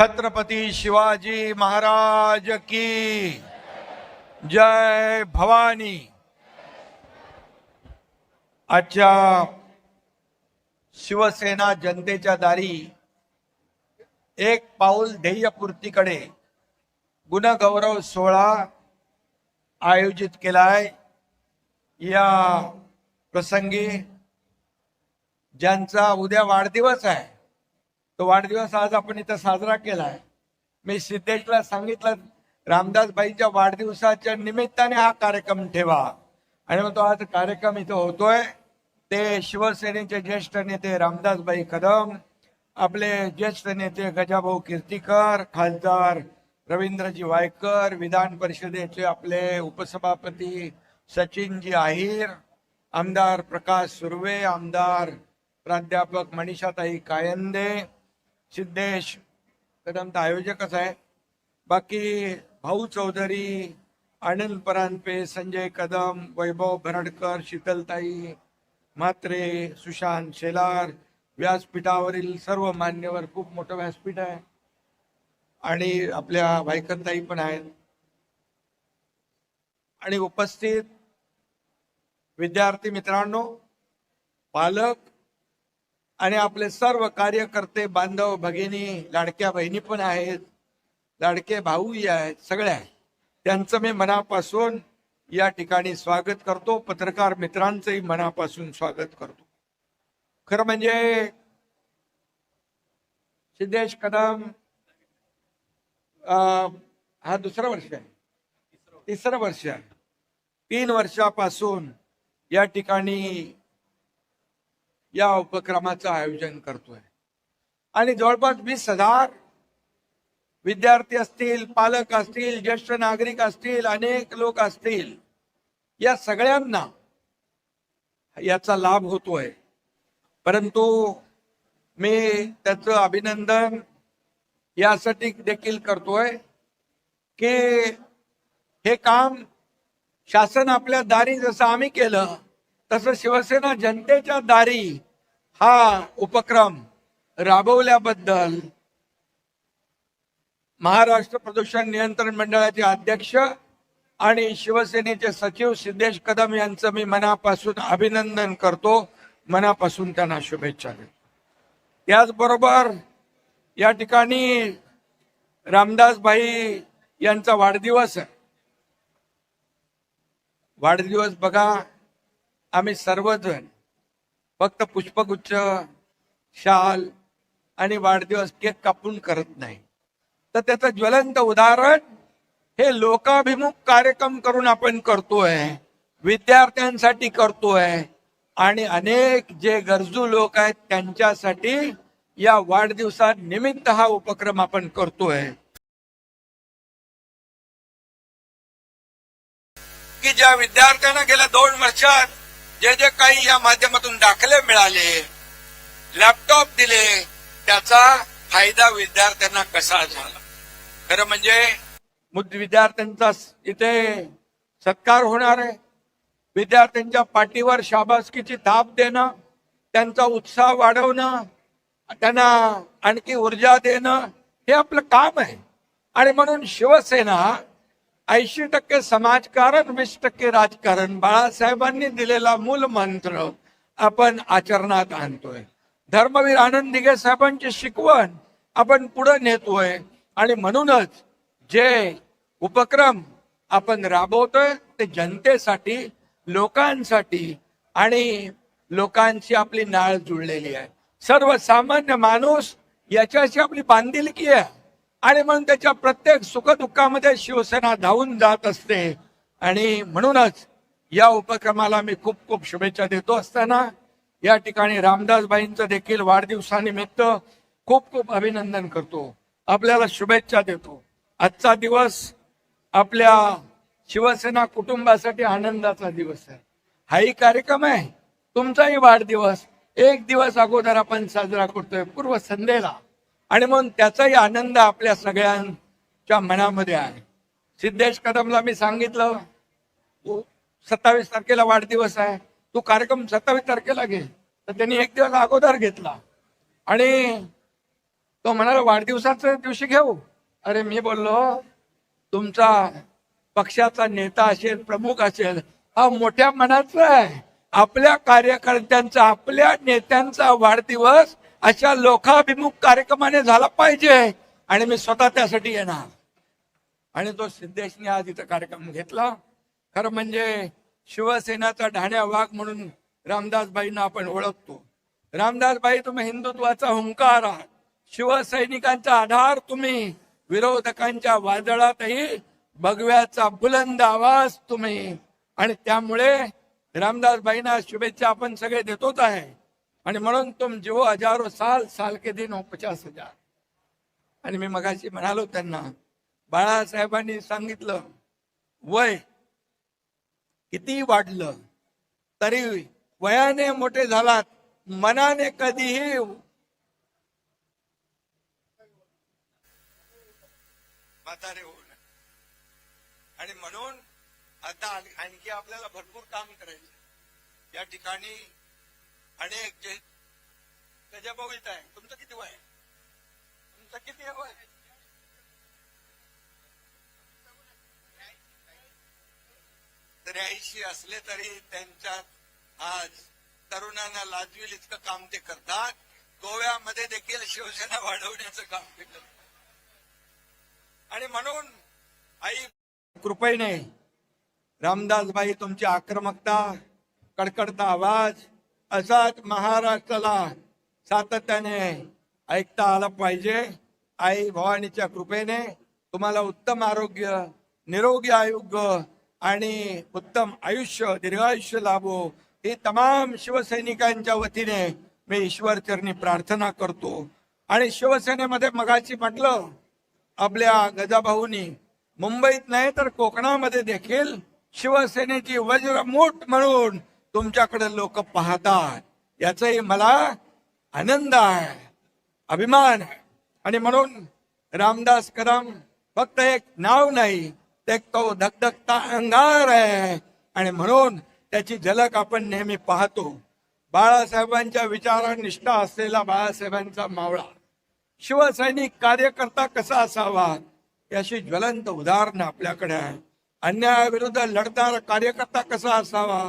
छत्रपती शिवाजी महाराज की जय भवानी। आजच्या शिवसेना जनतेच्या दारी एक पाऊल ध्येयपूर्तीकडे गुणगौरव सोहळा आयोजित केलाय। या प्रसंगी ज्यांचा उद्या वाढदिवस आहे तो वाढदिवस आज आपण इथं साजरा केलाय। मी सिद्धेशला सांगितलं रामदासबाईंच्या वाढदिवसाच्या निमित्ताने हा कार्यक्रम ठेवा आणि मग तो आज कार्यक्रम इथं होतोय। ते शिवसेनेचे ज्येष्ठ नेते रामदासबाई कदम, आपले ज्येष्ठ नेते गजाभाऊ कीर्तीकर, खासदार रवींद्रजी वायकर, विधान परिषदेचे आपले उपसभापती सचिनजी आहिर, आमदार प्रकाश सुर्वे, आमदार प्राध्यापक मनीषाताई कायंदे, सिद्धेश कदम तर आयोजकच आहे, बाकी भाऊ चौधरी, आनंद परांजपे, संजय कदम, वैभव भरडकर, शीतलताई म्हात्रे, सुशांत शेलार, व्यासपीठावरील सर्व मान्यवर, खूप मोठं व्यासपीठ आहे आणि आपल्या वायकरताई पण आहेत आणि उपस्थित विद्यार्थी मित्रांनो, पालक आणि आपले सर्व कार्यकर्ते बांधव भगिनी, लाडक्या बहिणी पण आहेत, लाडके भाऊही आहेत, सगळे आहेत, त्यांचं मी मनापासून या ठिकाणी स्वागत करतो। पत्रकार मित्रांचंही मनापासून स्वागत करतो। खरं म्हणजे सिद्धेश कदम हा दुसरं वर्ष आहे, तिसरं वर्ष आहे, 3 वर्षापासून या ठिकाणी या उपक्रमाचं आयोजन करतोय आणि जवळपास 20,000 विद्यार्थी असतील, पालक असतील, ज्येष्ठ नागरिक असतील, अनेक लोक असतील, या सगळ्यांना याचा लाभ होतोय। परंतु मी त्याचं अभिनंदन यासाठी देखील करतोय की हे काम शासन आपल्या दारी जसं आम्ही केलं तसं शिवसेना जनतेच्या दारी हा उपक्रम राबवल्याबद्दल महाराष्ट्र प्रदूषण नियंत्रण मंडळाचे अध्यक्ष आणि शिवसेनेचे सचिव सिद्धेश कदम यांचं मी मनापासून अभिनंदन करतो, मनापासून त्यांना शुभेच्छा देतो। त्याचबरोबर या ठिकाणी रामदासबाई यांचा वाढदिवस आहे। वाढदिवस बघा, आम्ही सर्वजण फक्त पुष्पगुच्छ, शाल आणि वाढदिवस केक कापून करत नाही, तर त्याचं ज्वलंत उदाहरण हे लोकाभिमुख कार्यक्रम करून आपण करतोय, विद्यार्थ्यांसाठी करतोय आणि अनेक जे गरजू लोक आहेत त्यांच्यासाठी या वाढदिवसानिमित्त हा उपक्रम आपण करतोय की ज्या विद्यार्थ्यांना गेल्या 2 वर्षात जे जे काही या माध्यमातून दाखले मिळाले, लॅपटॉप दिले, त्याचा फायदा विद्यार्थ्यांना कसा झाला। खरं म्हणजे विद्यार्थ्यांचा इथे सत्कार होणार आहे, विद्यार्थ्यांच्या पाठीवर शाबासकीची थाप देणं, त्यांचा उत्साह वाढवणं, त्यांना आणखी ऊर्जा देणं हे आपलं काम आहे। आणि म्हणून शिवसेना 80% समाजकारण, 20% राजकारण, बाळासाहेबांनी दिलेला मूल मंत्र आपण आचरणात आणतोय। धर्मवीर आनंद दिघे साहेबांची शिकवण आपण पुढे नेतोय आणि म्हणूनच जे उपक्रम आपण राबवतोय ते जनतेसाठी, लोकांसाठी आणि लोकांची आपली नाळ जुळलेली आहे। सर्वसामान्य माणूस याच्याशी आपली बांधिलकी आहे आणि म्हणून त्याच्या प्रत्येक सुखदुःखामध्ये शिवसेना धावून जात असते आणि म्हणूनच या उपक्रमाला मी खूप खूप शुभेच्छा देतो असताना या ठिकाणी रामदासबाईंचं देखील वाढदिवसानिमित्त खूप खूप अभिनंदन करतो, आपल्याला शुभेच्छा देतो। आजचा दिवस आपल्या शिवसेना कुटुंबासाठी आनंदाचा दिवस आहे। हाही कार्यक्रम आहे, तुमचाही वाढदिवस 1 दिवस अगोदर आपण साजरा करतोय, पूर्व संध्येला, आणि म्हणून त्याचाही आनंद आपल्या सगळ्यांच्या मनामध्ये आहे। सिद्धेश कदमला मी सांगितलं 27 तारखेला वाढदिवस आहे, तू कार्यक्रम 27 तारखेला घे, तर त्यांनी 1 दिवस अगोदर घेतला आणि तो म्हणाला वाढदिवसाच्या दिवशी घेऊ. अरे मी बोललो तुमचा पक्षाचा नेता असेल, प्रमुख असेल, हा मोठ्या मनाचा आहे. आपल्या कार्यकर्त्यांचा, आपल्या नेत्यांचा वाढदिवस अशा लोकाभिमुख कार्यक्रमाने झाला पाहिजे आणि मी स्वतः त्यासाठी येणार. आणि तो सिद्धेशने आज इथं कार्यक्रम घेतला. खरं म्हणजे शिवसेनाचा ढाण्या वाघ म्हणून रामदासबाईंना आपण ओळखतो. रामदासबाई, तुम्ही हिंदुत्वाचा हुंकार आहात, शिवसैनिकांचा आधार तुम्ही, विरोधकांच्या वादळातही भगव्याचा बुलंद आवाज तुम्ही. आणि त्यामुळे रामदासबाईंना शुभेच्छा आपण सगळे देतोच आहे. आणि म्हणून तुम जीवो हजारो साल, साल के दिन हो 50,000. आणि मी मगाशी म्हणालो त्यांना, बाळासाहेबांनी सांगितलं वय किती वाढलं तरी वयाने मोठे झालात, मनाने कधीही म्हातारे होऊ नये. आणि म्हणून आता आणखी आपल्याला भरपूर काम करायचं. या ठिकाणी अनेक जे गजभाऊ येत आहे. तुमचं किती वय आहे? तुमचं किती वय? तरी 80 असले तरी त्यांच्यात आज तरुणांना लाजवेल इतकं काम ते करतात. गोव्यामध्ये देखील शिवसेना वाढवण्याचं काम ते करतात. आणि म्हणून आई कृपेने रामदासबाई तुमची आक्रमकता, कडकडता आवाज असाच महाराष्ट्राला सातत्याने ऐकता आला पाहिजे. आई भवानीच्या कृपेने तुम्हाला उत्तम आरोग्य, निरोगी आरोग्य आणि उत्तम आयुष्य, दीर्घायुष्य लाभो ही तमाम शिवसैनिकांच्या वतीने मी ईश्वर चरणी प्रार्थना करतो. आणि शिवसेनेमध्ये मगाशी म्हटलं, आपल्या गजाभाऊनी मुंबईत नाही तर कोकणामध्ये देखील शिवसेनेची वज्रमूठ म्हणून तुमच्याकडे लोक पाहतात. याचाही मला आनंद आहे, अभिमान आहे. आणि म्हणून रामदास कदम फक्त एक नाव नाही, ते तो धगधगता अंगार आहे. आणि म्हणून त्याची झलक आपण नेहमी पाहतो. बाळासाहेबांच्या विचारनिष्ठा असलेला बाळासाहेबांचा मावळा शिवसैनिक कार्यकर्ता कसा असावा याची ज्वलंत उदाहरण आपल्याकडे आहे. अन्यायाविरुद्ध लढणारा कार्यकर्ता कसा असावा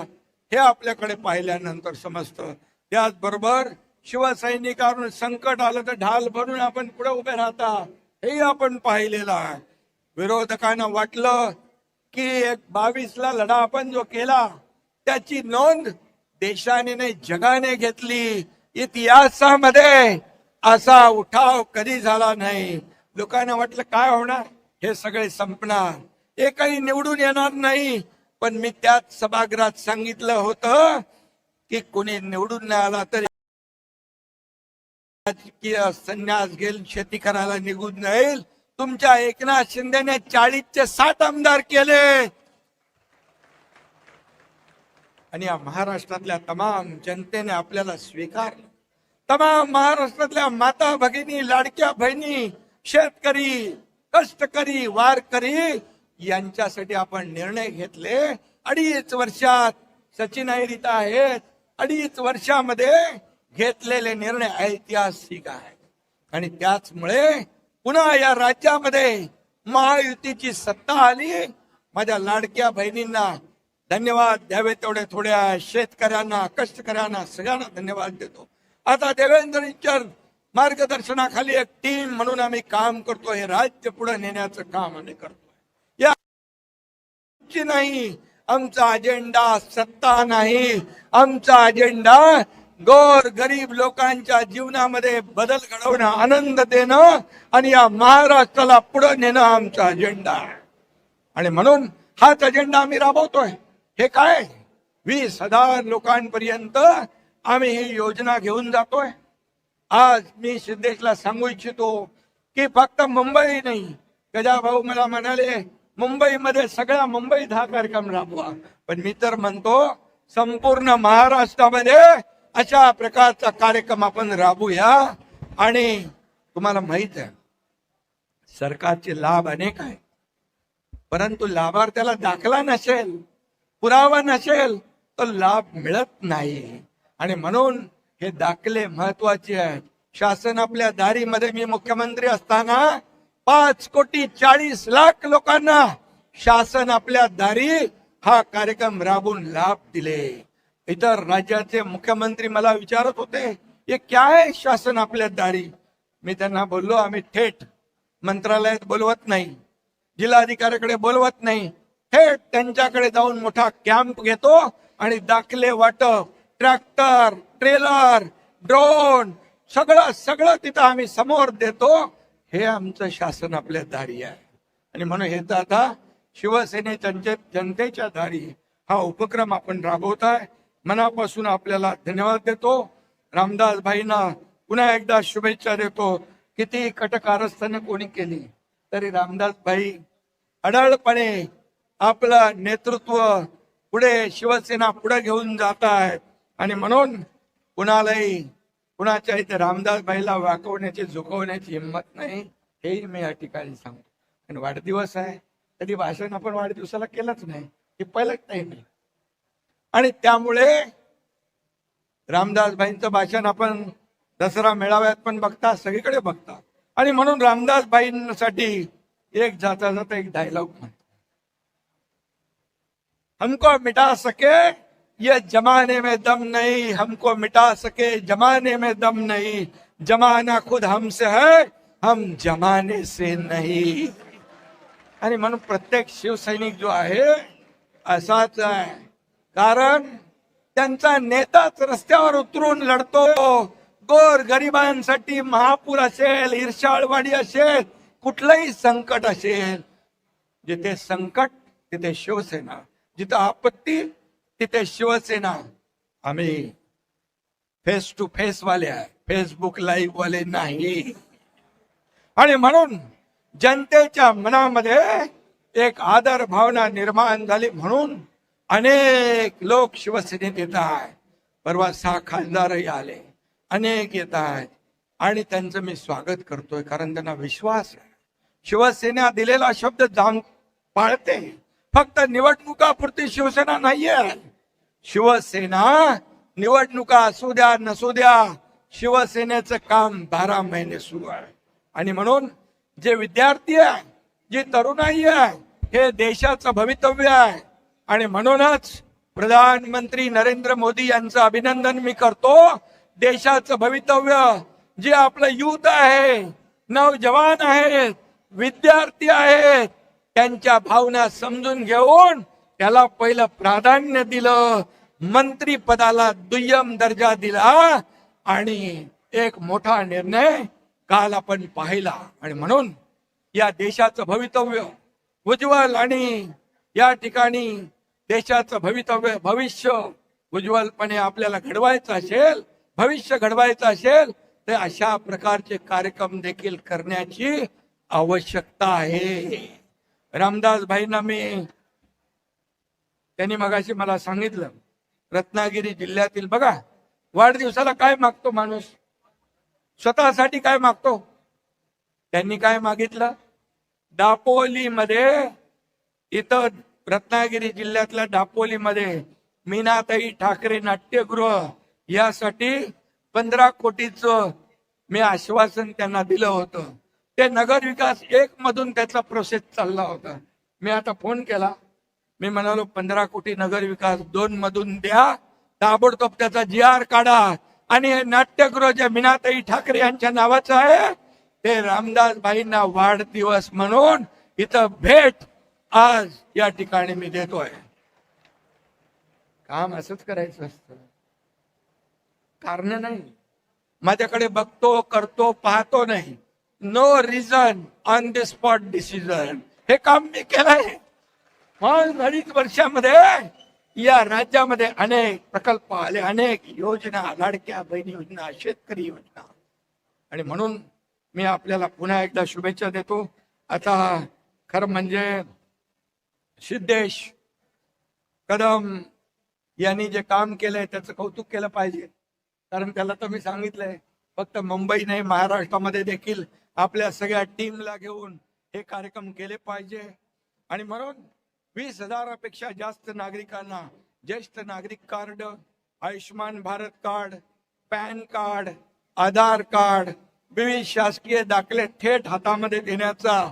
हे आपल्याकडे पाहिल्यानंतर समजतं. त्याचबरोबर शिवसैनिकांवर संकट आलं तर ढाल भरून आपण पुढे उभे राहता हेही आपण पाहिलेलं आहे. विरोधकांना वाटलं की 22ला लढा आपण जो केला त्याची नोंद देशाने नाही जगाने घेतली. इतिहासामध्ये असा उठाव कधी झाला नाही. लोकांना वाटलं काय होणार, हे सगळे संपणार, एकही निवडून येणार नाही. पण मी त्याच सभागृहात सांगितलं होतं की कोणी निवडून नाही आला तरी संन्यास घेईल, शेती करायला निघून जाईल. तुमच्या एकनाथ शिंदेने 40चे 60 आमदार केले. आणि या महाराष्ट्रातल्या तमाम जनतेने आपल्याला स्वीकारलं. तमाम महाराष्ट्रातल्या माता भगिनी, लाडक्या बहिणी, शेतकरी, कष्टकरी, वारकरी यांच्यासाठी आपण निर्णय घेतले. 2.5 वर्षात सचिन अहिर आहेत. 2.5 वर्षामध्ये घेतलेले निर्णय ऐतिहासिक आहेत. आणि त्याचमुळे पुन्हा या राज्यामध्ये महायुतीची सत्ता आली. माझ्या लाडक्या बहिणींना धन्यवाद द्यावे तेवढे थोडे आहे. शेतकऱ्यांना, कष्टकऱ्यांना सगळ्यांना धन्यवाद देतो. आता देवेंद्रजींच्या मार्गदर्शनाखाली एक टीम म्हणून आम्ही काम करतो. हे राज्य पुढे नेण्याचं काम आम्ही करतोय. या नाही आमचा अजेंडा सत्ता नाही. आमचा अजेंडा गोर गरीब लोकांच्या जीवनामध्ये बदल घडवणं, आनंद देणं आणि या महाराष्ट्राला पुढे नेणं आमचा अजेंडा आहे. आणि म्हणून हाच अजेंडा आम्ही राबवतोय. हे काय 20,000 लोकांपर्यंत आम्ही ही योजना घेऊन जातोय. आज मी सिद्धेशला सांगू इच्छितो की फक्त मुंबई नाही, गजाभाऊ मला म्हणाले मुंबईमध्ये सगळ्या मुंबईत हा कार्यक्रम राबवा. पण मी तर म्हणतो संपूर्ण महाराष्ट्रामध्ये अशा प्रकारचा कार्यक्रम आपण राबूया. आणि तुम्हाला माहित आहे सरकारचे लाभ अनेक आहेत, परंतु लाभार्थ्याला दाखला नसेल, पुरावा नसेल तर लाभ मिळत नाही. आणि म्हणून हे दाखले महत्वाचे आहेत. शासन आपल्या दारीमध्ये मी मुख्यमंत्री असताना 5,40,00,000 लोकांना शासन आपल्या दारी हा कार्यक्रम राबवून लाभ दिले. इतर राज्याचे मुख्यमंत्री मला विचारत होते, हे क्या है शासन आपल्या दारी. मी त्यांना बोललो, आम्ही थेट मंत्रालयात बोलवत नाही, जिल्हाधिकाऱ्याकडे बोलवत नाही, थेट त्यांच्याकडे जाऊन मोठा कॅम्प घेतो आणि दाखले वाटप, ट्रॅक्टर, ट्रेलर, ड्रोन सगळं तिथं आम्ही समोर देतो. हे आमचं शासन आपल्या दारी आहे. आणि म्हणून हे तर आता शिवसेनेच्या जनतेच्या दारी हा उपक्रम आपण राबवताय. मनापासून आपल्याला धन्यवाद देतो. रामदास भाईंना पुन्हा एकदा शुभेच्छा देतो. किती कटकारस्थाने कोणी केली तरी रामदास भाई अडाळपणे आपलं नेतृत्व पुढे शिवसेना पुढे घेऊन जात आहेत. आणि म्हणून कुणाच्या इथे रामदास भाईला वाकवण्याची झुकवण्याची हिंमत नाही, हेही मी या ठिकाणी सांगतो. आणि वाढदिवस आहे, कधी भाषण आपण वाढदिवसाला केलंच नाही, हे पहिलंच टाइम आहे. आणि त्यामुळे रामदास भाईंचं भाषण आपण दसरा मेळाव्यात पण बघता, सगळीकडे बघता. आणि म्हणून रामदास भाईंसाठी एक जाता एक डायलॉग म्हणतो, हमको मिटा सके ये जमाने में दम नहीं, हमको मिटा सके जमाने में दम नहीं, जमाना खुद हमसे है, हम जमाने से नहीं. आणि म्हणून प्रत्येक शिवसैनिक जो आहे असाच आहे, कारण त्यांचा नेताच रस्त्यावर उतरून लढतो. गोर गरिबांसाठी महापूर असेल, इर्षाळवाडी असेल, कुठलंही संकट असेल, जिथे संकट तिथे शिवसेना, जिथे आपत्ती तिथे शिवसेना. आम्ही फेस टू फेस वाले आहे, फेसबुक लाईव्ह वाले नाही. आणि म्हणून जनतेच्या मनामध्ये एक आदर भावना निर्माण झाली. म्हणून अनेक लोक शिवसेनेत येत आहेत. परवा 6 खासदारही आले, अनेक येत आहेत. आणि त्यांचं मी स्वागत करतोय, कारण त्यांना विश्वास आहे. शिवसेना दिलेला शब्द पाळते. फक्त निवडणुकापुरती शिवसेना नाहीये. शिवसेना निवडणुका असू द्या नसू द्या, शिवसेनेचं काम 12 महिने सुरू आहे. आणि म्हणून जे विद्यार्थी आहे, जी तरुणाई आहे, हे देशाचं भवितव्य आहे. आणि म्हणूनच प्रधानमंत्री नरेंद्र मोदी यांचं अभिनंदन मी करतो. देशाचं भवितव्य जे आपलं युथ आहे, नौजवान आहेत, विद्यार्थी आहेत, त्यांच्या भावना समजून घेऊन त्याला पहिलं प्राधान्य दिलं, मंत्री पदाला दुय्यम दर्जा दिला. आणि एक मोठा निर्णय काल आपण पाहिला. आणि म्हणून या देशाचं भवितव्य उज्ज्वल, आणि या ठिकाणी देशाचं भविष्य उज्ज्वलपणे आपल्याला घडवायचं असेल, भविष्य घडवायचं असेल, तर अशा प्रकारचे कार्यक्रम देखील करण्याची आवश्यकता आहे. रामदास भाईंना त्यांनी मगाशी मला सांगितलं, रत्नागिरी जिल्ह्यातील बघा, वाढदिवसाला काय मागतो माणूस, स्वतःसाठी काय मागतो. त्यांनी काय मागितलं, दापोलीमध्ये, इथं रत्नागिरी जिल्ह्यातल्या दापोलीमध्ये मीनाताई ठाकरे नाट्यगृह यासाठी 15 कोटीचं मी आश्वासन त्यांना दिलं होतं. ते नगर विकास 1 मधून त्याचा प्रोसेस चालला होता. मी आता फोन केला, मी म्हणालो 15 कोटी नगर विकास 2 मधून द्या, ताबडतोब त्याचा GR काढा. आणि हे नाट्यगृह जे मीनाताई ठाकरे यांच्या नावाचं आहे, ते रामदास भाईंना वाढदिवस म्हणून इथं भेट आज या ठिकाणी मी देतोय. काम असंच करायचं असतं, कारण नाही. माझ्याकडे बघतो, करतो, पाहतो नाही. No reason on the spot decision. हे काम मी केलंय. 2.5 वर्षामध्ये या राज्यामध्ये अनेक प्रकल्प आले, अनेक योजना, लाडक्या बहिणी योजना, शेतकरी योजना. आणि म्हणून मी आपल्याला पुन्हा एकदा शुभेच्छा देतो. आता खरं म्हणजे सिद्धेश कदम यांनी जे काम केलंय त्याचं कौतुक केलं पाहिजे. कारण त्याला तर मी सांगितलंय, फक्त मुंबई नाही, महाराष्ट्रामध्ये देखील आपल्या सगळ्या टीमला घेऊन हे कार्यक्रम केले पाहिजे. आणि म्हणून 20,000पेक्षा जास्त नागरिकांना ज्येष्ठ नागरिक card, Ayushman Bharat card, PAN card Aadhaar card, विविध शासकीय दाखले थेट हातामध्ये देण्याचा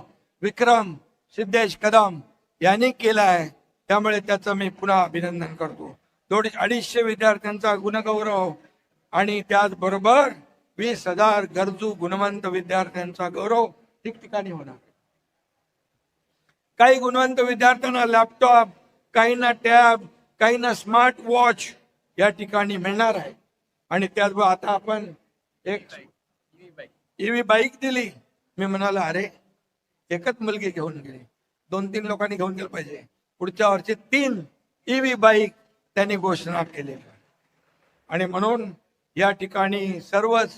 विक्रम सिद्धेश कदम यांनी केला आहे. त्यामुळे त्याचं मी पुन्हा अभिनंदन करतो. 250 विद्यार्थ्यांचा गुणगौरव आणि त्याचबरोबर 20,000 गरजू गुणवंत विद्यार्थ्यांचा गौरव ठिकठिकाणी होणार. काही गुणवंत विद्यार्थ्यांना लॅपटॉप, काहींना टॅब, काहींना स्मार्ट वॉच या ठिकाणी मिळणार आहे. आणि त्याचबरोबर आता आपण एक ईव्ही बाईक दिली. मी म्हणालो अरे एकच मुलगी घेऊन गेली, 2-3 लोकांनी घेऊन गेलं पाहिजे. पुढच्या वर्षी 3 ईव्ही बाईक त्यांनी घोषणा केली. आणि म्हणून या ठिकाणी सर्वच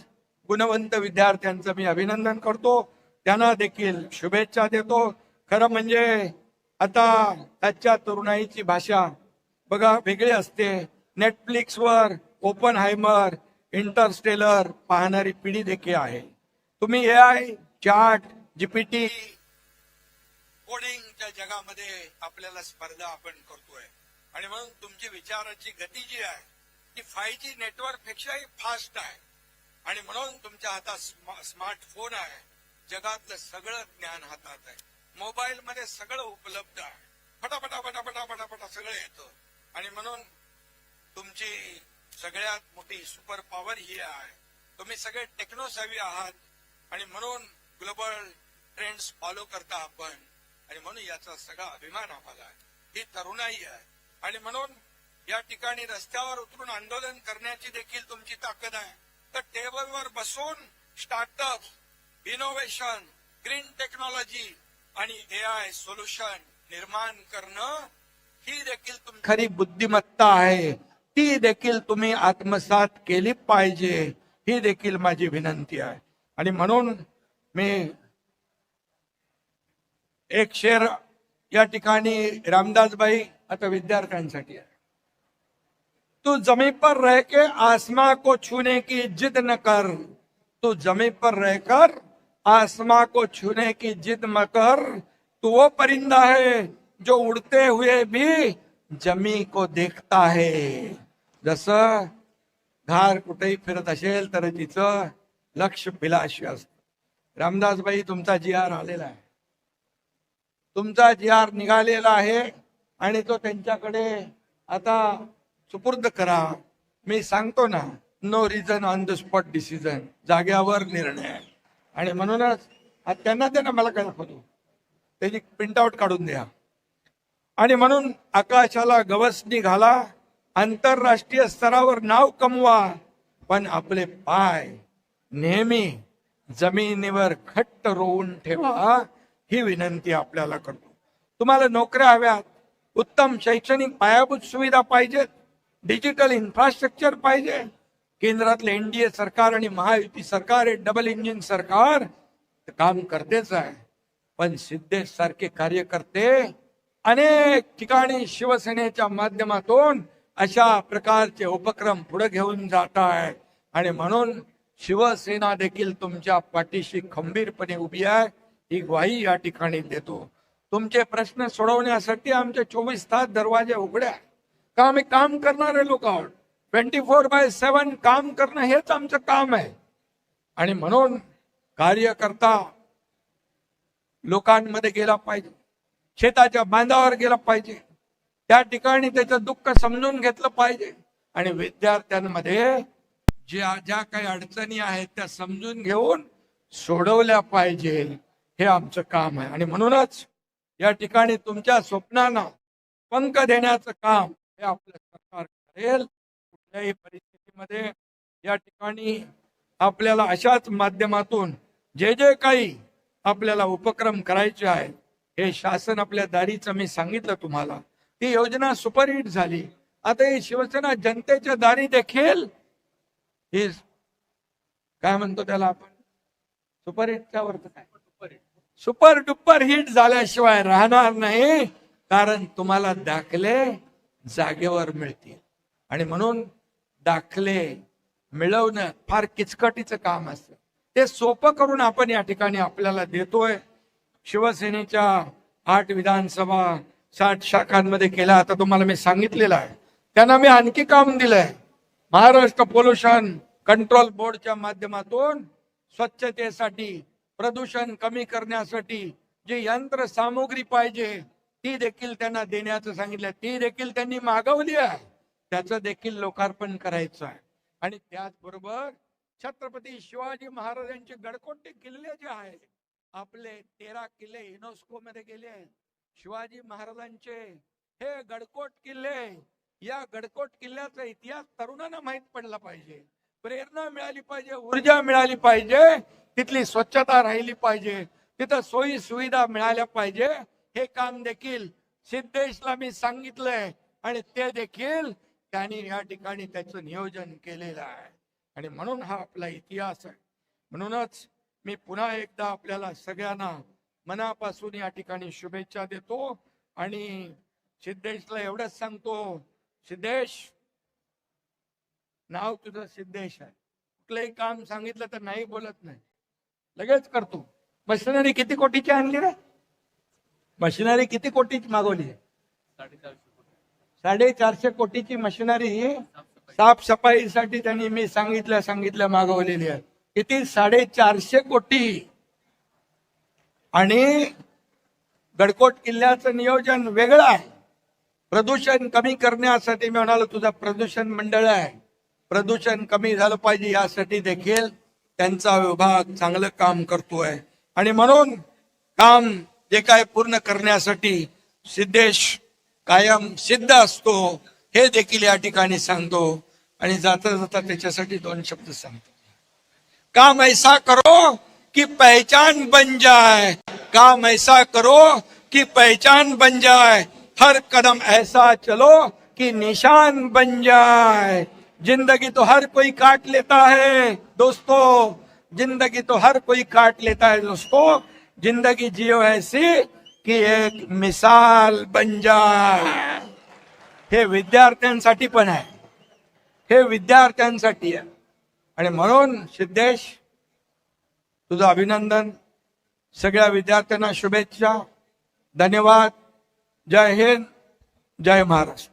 गुणवंत विद्यार्थ्यांचं मी अभिनंदन करतो, त्यांना देखील शुभेच्छा देतो. खरं म्हणजे आता आजच्या तरुणाईची भाषा बघा वेगळी असते. नेटफ्लिक्सवर ओपनहायमर, इंटरस्टेलर पाहणारी पिढी देखील आहे. तुम्ही AI, चॅट GPT, कोडिंगच्या जगामध्ये आपल्याला स्पर्धा आपण करतोय. आणि म्हणून तुमची विचाराची गती जी आहे ती 5G नेटवर्क पेक्षाही फास्ट आहे. आणि म्हणून तुमच्या हातात स्मार्टफोन आहे, जगातलं सगळं ज्ञान हातात आहे, मोबाईल मध्ये सगळं उपलब्ध आहे, फटाफटा फटाफटा फटाफटा सगळं येतं. आणि म्हणून तुमची सगळ्यात मोठी सुपर पॉवर ही आहे. तुम्ही सगळे टेक्नोसॅव्ही आहात आणि म्हणून ग्लोबल ट्रेंड्स फॉलो करता आपण. आणि म्हणून याचा सगळा अभिमान आम्हाला आहे. ही तरुणाई आहे. आणि म्हणून या ठिकाणी रस्त्यावर उतरून आंदोलन करण्याची देखील तुमची ताकद आहे. तर टेबलवर बसून स्टार्टअप, इनोव्हेशन, ग्रीन टेक्नॉलॉजी आणि AI सोल्युशन निर्माण करणं ही देखील तुमची खरी बुद्धिमत्ता आहे. ती देखील तुम्ही आत्मसात केली पाहिजे, ही देखील माझी विनंती आहे. आणि म्हणून मी एक शेर या ठिकाणी रामदासबाई आता विद्यार्थ्यांसाठी आहे. तू जमीन पर रह के आसमां को छूने की जिद न कर, तू जमीन पर रहकर आसमां को छूने की जिद न कर, तू वो परिंदा है जो उड़ते हुए भी जमी को देखता है. जसं घार कुठेही फिरत असेल तर तिचं लक्ष पिलाशी असतं. रामदासबाई तुमचा GR आलेला आहे, तुमचा GR निघालेला आहे आणि तो त्यांच्याकडे आता सुपूर्द करा. मी सांगतो ना, no reason on the spot decision, जाग्यावर निर्णय. आणि म्हणूनच त्यांना मला काय दाखवतो त्याची प्रिंटआउट काढून द्या. आणि म्हणून आकाशाला गवसणी घाला, आंतरराष्ट्रीय स्तरावर नाव कमवा, पण आपले पाय नेहमी जमिनीवर घट्ट रोवून ठेवा, ही विनंती आपल्याला करतो. तुम्हाला नोकऱ्या हव्यात, उत्तम शैक्षणिक पायाभूत सुविधा पाहिजेत, डिजिटल इन्फ्रास्ट्रक्चर पाहिजे. केंद्रातले NDA सरकार आणि महायुती सरकार हे डबल इंजिन सरकार काम करतेच आहे. पण सिद्धेश सारखे कार्यकर्ते अनेक ठिकाणी शिवसेनेच्या माध्यमातून अशा प्रकारचे उपक्रम पुढे घेऊन जात आहे. आणि म्हणून शिवसेना देखील तुमच्या पाठीशी खंबीरपणे उभी आहे, ही ग्वाही या ठिकाणी देतो. तुमचे प्रश्न सोडवण्यासाठी आमचे 24 तास दरवाजे उघडे आहे. का आम्ही काम करणारे लोक आहोत. 24/7 काम करणं हेच आमचं काम आहे. आणि म्हणून कार्यकर्ता लोकांमध्ये गेला पाहिजे, शेताच्या बांधावर गेला पाहिजे, त्या ठिकाणी त्याचं दुःख समजून घेतलं पाहिजे. आणि विद्यार्थ्यांमध्ये ज्या काही अडचणी आहेत त्या समजून घेऊन सोडवल्या पाहिजे, हे आमचं काम आहे. आणि म्हणूनच या ठिकाणी तुमच्या स्वप्नांना पंख देण्याचं काम हे आपलं सरकार करेल. कुठल्याही परिस्थितीमध्ये या ठिकाणी आपल्याला अशाच माध्यमातून जे काही आपल्याला उपक्रम करायचे आहे, हे शासन आपल्या दारीचं मी सांगितलं तुम्हाला, ती योजना सुपरहिट झाली. आता ही शिवसेना जनतेच्या दारी देखील ही काय म्हणतो त्याला आपण, सुपरहिटचा अर्थ काय, सुपर डुपर हिट झाल्याशिवाय राहणार नाही. कारण तुम्हाला दाखले जागेवर मिळतील. आणि म्हणून दाखले मिळवणं फार किचकटीचं काम असतं, ते सोपं करून आपण या ठिकाणी आपल्याला देतोय. शिवसेनेच्या 8 विधानसभा 60 शाखांमध्ये केल्या. आता तुम्हाला मी सांगितलेलं आहे, त्यांना मी आणखी काम दिलंय. महाराष्ट्र पोल्युशन कंट्रोल बोर्डच्या माध्यमातून स्वच्छतेसाठी, प्रदूषण कमी करण्यासाठी जी यंत्र सामुग्री पाहिजे ती देखील त्यांना देण्याचं सांगितलं, ती देखील त्यांनी मागवली आहे, त्याचं देखील लोकार्पण करायचं आहे. आणि त्याचबरोबर छत्रपती शिवाजी महाराजांचे गडकोटे किल्ले जे आहे, आपले 13 किल्ले युनेस्को मध्ये गेले आहेत. शिवाजी महाराजांचे हे गडकोट किल्ले, या गडकोट किल्ल्याचा इतिहास तरुणांना माहित पडला पाहिजे, प्रेरणा मिळाली पाहिजे, ऊर्जा मिळाली पाहिजे, तिथली स्वच्छता राहिली पाहिजे, तिथं सोयी सुविधा मिळाल्या पाहिजे. हे काम देखील सिद्धेशला मी सांगितलंय आणि ते देखील त्यांनी या ठिकाणी त्याचं नियोजन केलेलं आहे. आणि म्हणून हा आपला इतिहास आहे. म्हणूनच मी पुन्हा एकदा आपल्याला सगळ्यांना मनापासून या ठिकाणी शुभेच्छा देतो आणि सिद्धेशला एवढंच सांगतो, सिद्धेश, नाव तुझं सिद्धेश आहे, कुठलंही काम सांगितलं तर नाही बोलत नाही, लगेच करतो. मशिनरी किती कोटीची आणली रे? मशिनरी किती कोटीची मागवली? 450 कोटीची मशिनरी साफसफाईसाठी त्यांनी मी सांगितलं मागवलेली आहे. किती? 450 कोटी. आणि गडकोट किल्ल्याचं नियोजन वेगळं आहे. प्रदूषण कमी करण्यासाठी मी म्हणालो तुझा प्रदूषण मंडळ आहे, प्रदूषण कमी झालं पाहिजे यासाठी देखील त्यांचा विभाग चांगलं काम करतोय. आणि म्हणून काम जे काय पूर्ण करण्यासाठी सिद्धेश कायम सिद्ध असतो हे देखील या ठिकाणी सांगतो. आणि जाता जाता त्याच्यासाठी 2 शब्द सांगतो. काम ऐसा करो कि पहचान बन जाए, काम ऐसा करो कि पहचान बन जाए, हर कदम ऐसा चलो कि निशान बन जाए. जिंदगी तो हर कोई काट लेता है दोस्तों, जिंदगी तो हर कोई काट लेता है दोस्तों, जिंदगी जियो ऐसी कि एक मिसाल बन जाए. हे विद्यार्थ्यांसाठी पण आहे, हे विद्यार्थ्यांसाठी आहे. आणि म्हणून सिद्धेश तुझं अभिनंदन, सगळ्या विद्यार्थ्यांना शुभेच्छा, धन्यवाद. जय हिंद, जय महाराष्ट्र.